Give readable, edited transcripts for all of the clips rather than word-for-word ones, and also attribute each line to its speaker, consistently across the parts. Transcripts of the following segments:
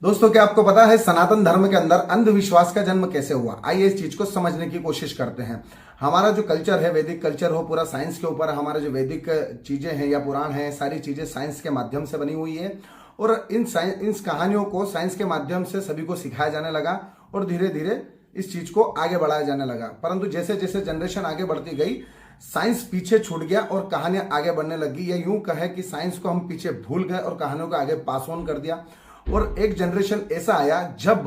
Speaker 1: दोस्तों, क्या आपको पता है सनातन धर्म के अंदर अंधविश्वास का जन्म कैसे हुआ? आइए इस चीज को समझने की कोशिश करते हैं। हमारा जो कल्चर है, वैदिक कल्चर हो, पूरा साइंस के ऊपर हमारे जो वैदिक चीजें हैं या पुराण है, सारी चीजें साइंस के माध्यम से बनी हुई है। और इन कहानियों को साइंस के माध्यम से सभी को सिखाया जाने लगा और धीरे धीरे इस चीज को आगे बढ़ाया जाने लगा। परंतु जैसे जैसे जनरेशन आगे बढ़ती गई, साइंस पीछे छूट गया और कहानियां आगे बढ़ने लगी। या यूं कहे कि साइंस को हम पीछे भूल गए और कहानियों को आगे पास ऑन कर दिया। और एक जनरेशन ऐसा आया जब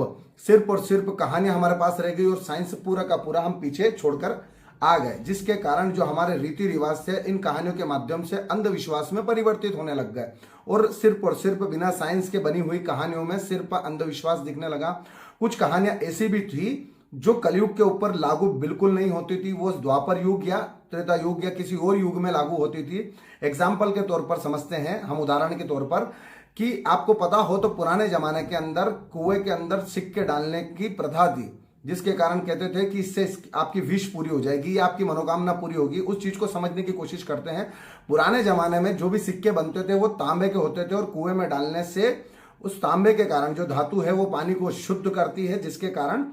Speaker 1: सिर्फ और सिर्फ कहानियां हमारे पास रह गई और साइंस पूरा का पूरा हम पीछे छोड़कर आ गए, जिसके कारण जो हमारे रीति रिवाज थे इन कहानियों के माध्यम से अंधविश्वास में परिवर्तित होने लग गए। और सिर्फ बिना साइंस के बनी हुई कहानियों में सिर्फ अंधविश्वास दिखने लगा। कुछ कहानियां ऐसी भी थी जो कलयुग के ऊपर लागू बिल्कुल नहीं होती थी, वो द्वापर युग या त्रेता युग या किसी और युग में लागू होती थी। एग्जाम्पल के तौर पर समझते हैं हम, उदाहरण के तौर पर, कि आपको पता हो तो पुराने जमाने के अंदर कुएं के अंदर सिक्के डालने की प्रथा थी, जिसके कारण कहते थे कि इससे आपकी विश पूरी हो जाएगी या आपकी मनोकामना पूरी होगी। उस चीज को समझने की कोशिश करते हैं। पुराने जमाने में जो भी सिक्के बनते थे वो तांबे के होते थे और कुएं में डालने से उस तांबे के कारण जो धातु है वो पानी को शुद्ध करती है, जिसके कारण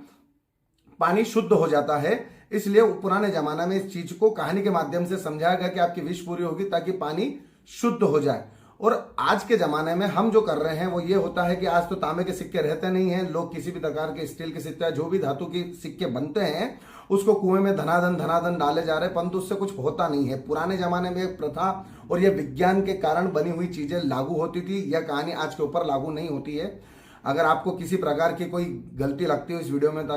Speaker 1: पानी शुद्ध हो जाता है। इसलिए पुराने जमाने में इस चीज को कहानी के माध्यम से समझाया गया कि आपकी विश पूरी होगी ताकि पानी शुद्ध हो जाए। और आज के जमाने में हम जो कर रहे हैं वो ये होता है कि आज तो तांबे के सिक्के रहते नहीं हैं, लोग किसी भी प्रकार के स्टील के सिक्के, जो भी धातु के सिक्के बनते हैं उसको कुएं में धनाधन धनाधन डाले जा रहे हैं, परंतु उससे कुछ होता नहीं है। पुराने जमाने में एक प्रथा और यह विज्ञान के कारण बनी हुई चीजें लागू होती थी। यह कहानी आज के ऊपर लागू नहीं होती है। अगर आपको किसी प्रकार की कोई गलती लगती हो इस वीडियो में तो